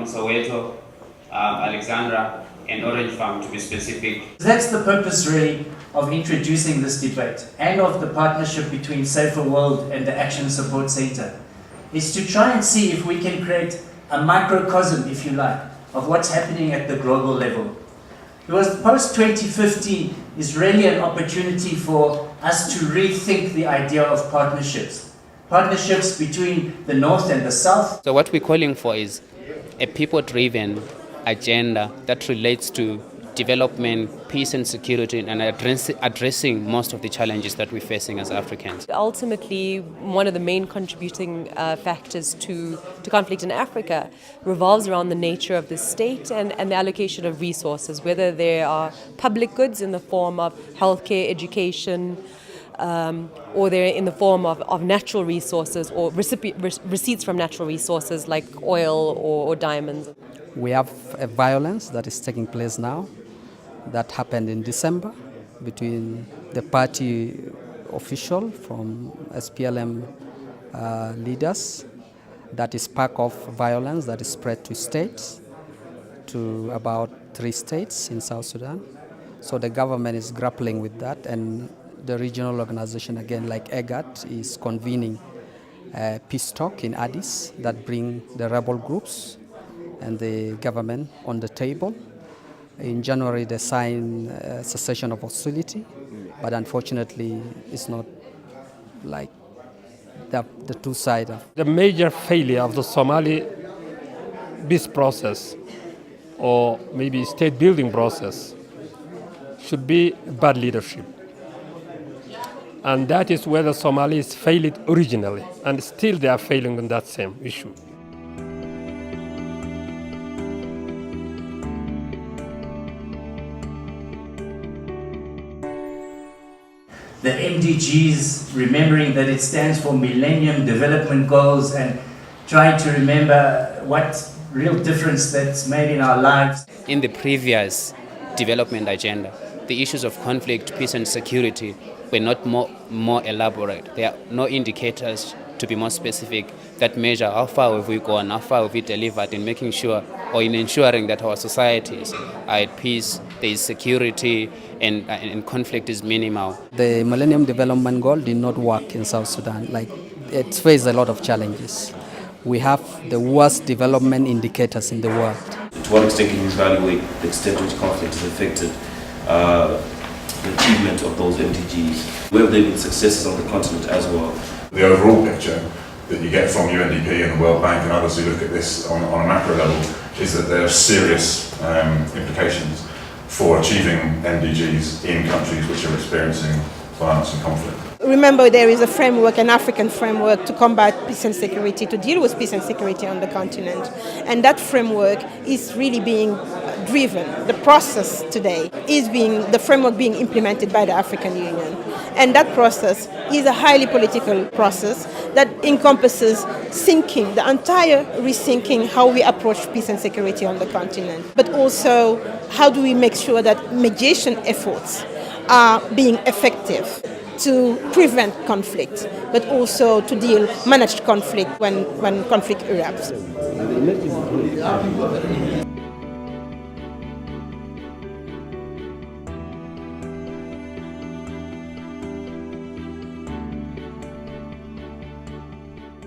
from Soweto, Alexandra, and Orange Farm to be specific. That's the purpose really of introducing this debate and of the partnership between Safer World and the Action Support Center, is to try and see if we can create a microcosm, if you like, of what's happening at the global level. Because post-2050 is really an opportunity for us to rethink the idea of partnerships. Partnerships between the North and the South. So what we're calling for is a people-driven agenda that relates to development, peace and security, and addressing most of the challenges that we're facing as Africans. Ultimately, one of the main contributing factors to conflict in Africa revolves around the nature of the state and the allocation of resources, whether they are public goods in the form of healthcare, education, or they're in the form of natural resources or receipts from natural resources like oil or diamonds. We have a violence that is taking place now that happened in December between the party official from SPLM leaders. That is spark of violence that is spread to states, to about 3 states in South Sudan. So the government is grappling with that, and the regional organization, again like EGAT, is convening a peace talk in Addis that bring the rebel groups and the government on the table. In January, they signed a cessation of hostility, but unfortunately, it's not like the two sides. The major failure of the Somali peace process, or maybe state building process, should be bad leadership. And that is where the Somalis failed originally, and still they are failing on that same issue. The MDGs, remembering that it stands for Millennium Development Goals, and trying to remember what real difference that's made in our lives. In the previous development agenda, the issues of conflict, peace and security were not more elaborate. There are no indicators, to be more specific, that measure how far have we gone, how far have we delivered in making sure or in ensuring that our societies are at peace, there is security, and conflict is minimal. The Millennium Development Goal did not work in South Sudan. Like, it faced a lot of challenges. We have the worst development indicators in the world. To what extent can you evaluate the extent to which conflict has affected the achievement of those MDGs? Where have there been successes on the continent as well? The overall picture that you get from UNDP and the World Bank and others who look at this on a macro level is that there are serious implications for achieving MDGs in countries which are experiencing violence and conflict. Remember, there is a framework, an African framework to combat peace and security, to deal with peace and security on the continent. And that framework is really being driven. The process today is the framework being implemented by the African Union. And that process is a highly political process that encompasses the entire rethinking how we approach peace and security on the continent. But also, how do we make sure that mediation efforts are being effective to prevent conflict, but also to manage conflict when conflict erupts.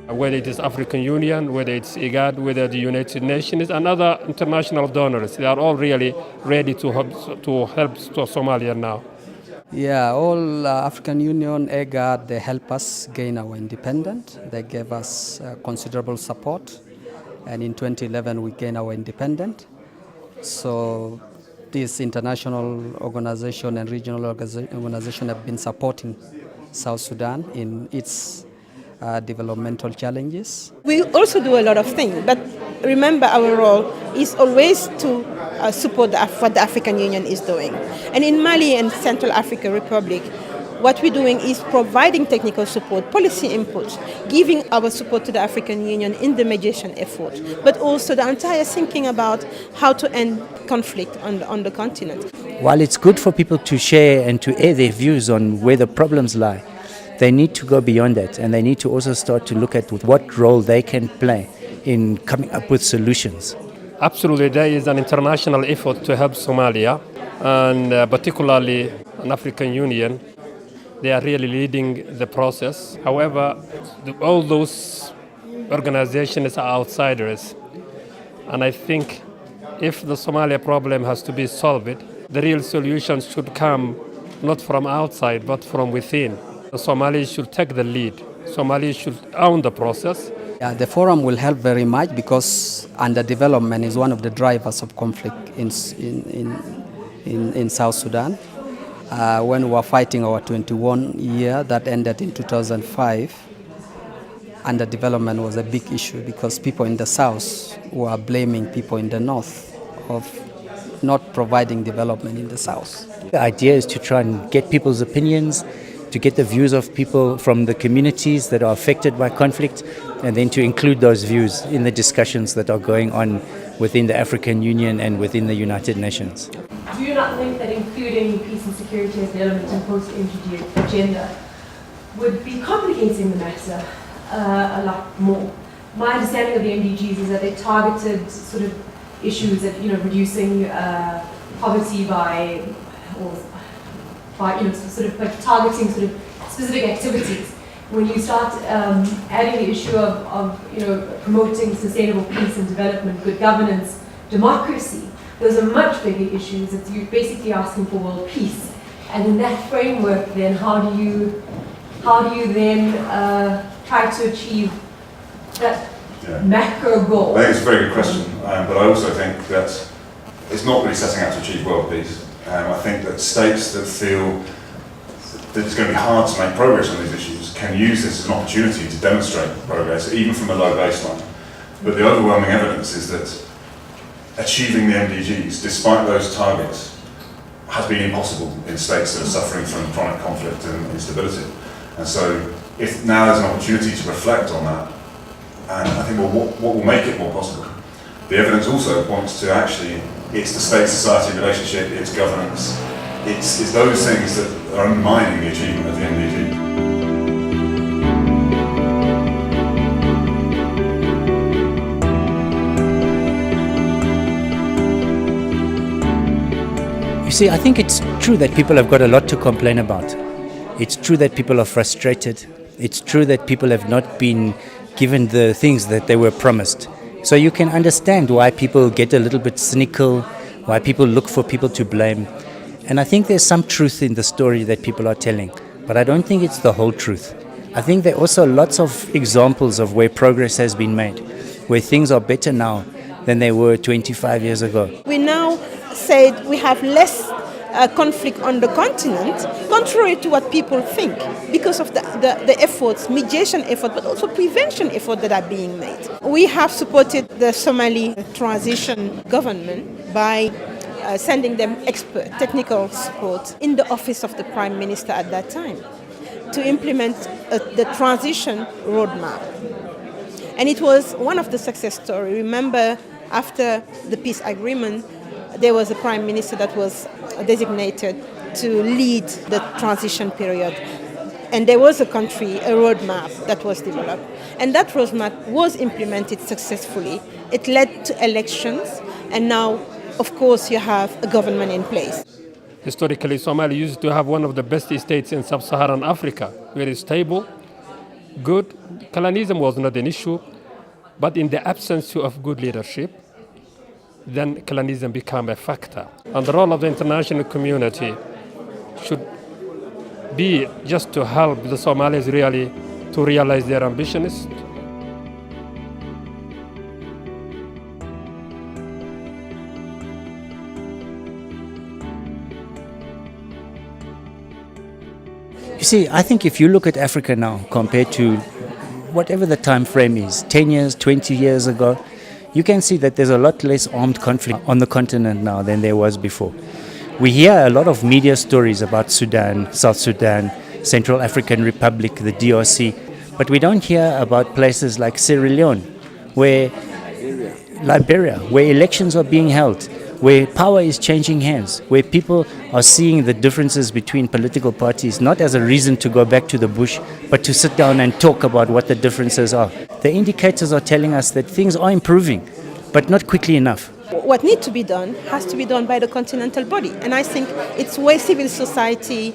Whether it is African Union, whether it's IGAD, whether the United Nations and other international donors, they are all really ready to help Somalia now. Yeah, all African Union, EGAD, they help us gain our independence. They gave us considerable support, and in 2011 we gained our independence. So this international organization and regional organization have been supporting South Sudan in its developmental challenges. We also do a lot of things, but remember our role is always to support what the African Union is doing. And in Mali and Central African Republic, what we're doing is providing technical support, policy input, giving our support to the African Union in the mediation effort, but also the entire thinking about how to end conflict on the continent. While it's good for people to share and to air their views on where the problems lie, they need to go beyond that, and they need to also start to look at what role they can play in coming up with solutions. Absolutely, there is an international effort to help Somalia, and particularly an African Union. They are really leading the process. However, all those organizations are outsiders. And I think if the Somalia problem has to be solved, the real solution should come not from outside, but from within. The Somalis should take the lead. Somalis should own the process. The forum will help very much because underdevelopment is one of the drivers of conflict in South Sudan. When we were fighting our 21 year that ended in 2005, underdevelopment was a big issue because people in the south were blaming people in the north of not providing development in the south. The idea is to try and get people's opinions, to get the views of people from the communities that are affected by conflict, and then to include those views in the discussions that are going on within the African Union and within the United Nations. Do you not think that including peace and security as an element in post-MDG agenda would be complicating the matter a lot more? My understanding of the MDGs is that they targeted sort of issues that, reducing poverty by sort of targeting sort of specific activities. When you start adding the issue of promoting sustainable peace and development, good governance, democracy, those are much bigger issues that you're basically asking for world peace. And in that framework, then how do you then try to achieve that macro goal? I think it's a very good question, but I also think that it's not really setting out to achieve world peace. I think that states that feel that it's going to be hard to make progress on these issues can use this as an opportunity to demonstrate progress, even from a low baseline. But the overwhelming evidence is that achieving the MDGs, despite those targets, has been impossible in states that are suffering from chronic conflict and instability. And so, if now there's an opportunity to reflect on that, and I think what will make it more possible? The evidence also points to actually, it's the state-society relationship, it's governance, it's those things that are undermining the achievement of the MDG. You see, I think it's true that people have got a lot to complain about. It's true that people are frustrated. It's true that people have not been given the things that they were promised. So you can understand why people get a little bit cynical, why people look for people to blame. And I think there's some truth in the story that people are telling, but I don't think it's the whole truth. I think there are also lots of examples of where progress has been made, where things are better now than they were 25 years ago. We now said we have less conflict on the continent, contrary to what people think, because of the efforts, mediation effort, but also prevention effort that are being made. We have supported the Somali transition government by sending them expert technical support in the office of the Prime Minister at that time to implement the transition roadmap. And it was one of the success stories. Remember, after the peace agreement, there was a Prime Minister that was designated to lead the transition period. And there was a roadmap that was developed. And that roadmap was implemented successfully. It led to elections, and now, of course, you have a government in place. Historically, Somalia used to have one of the best states in sub-Saharan Africa, very stable, good. Colonialism was not an issue, but in the absence of good leadership, then colonialism became a factor. And the role of the international community should be just to help the Somalis really to realize their ambitions. You see, I think if you look at Africa now compared to whatever the time frame is, 10 years, 20 years ago, you can see that there's a lot less armed conflict on the continent now than there was before. We hear a lot of media stories about Sudan, South Sudan, Central African Republic, the DRC, but we don't hear about places like Sierra Leone, Liberia, where elections are being held, where power is changing hands, where people are seeing the differences between political parties, not as a reason to go back to the bush, but to sit down and talk about what the differences are. The indicators are telling us that things are improving, but not quickly enough. what needs to be done has to be done by the continental body. And I think it's where civil society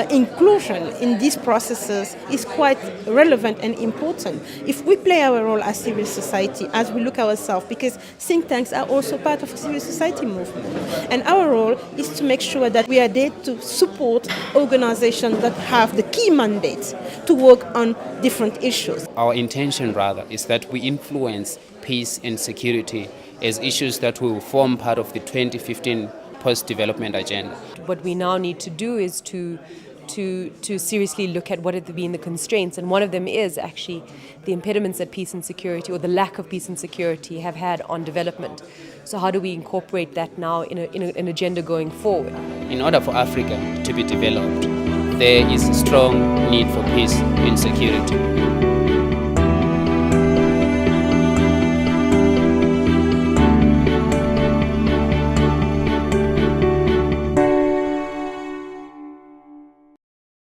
inclusion in these processes is quite relevant and important. If we play our role as civil society, as we look ourselves, because think tanks are also part of a civil society movement, and our role is to make sure that we are there to support organizations that have the key mandates to work on different issues. Our intention, rather, is that we influence peace and security as issues that will form part of the 2015 post-development agenda. What we now need to do is to seriously look at what have been the constraints, and one of them is actually the impediments that peace and security, or the lack of peace and security, have had on development. So how do we incorporate that now in an agenda going forward? In order for Africa to be developed, there is a strong need for peace and security.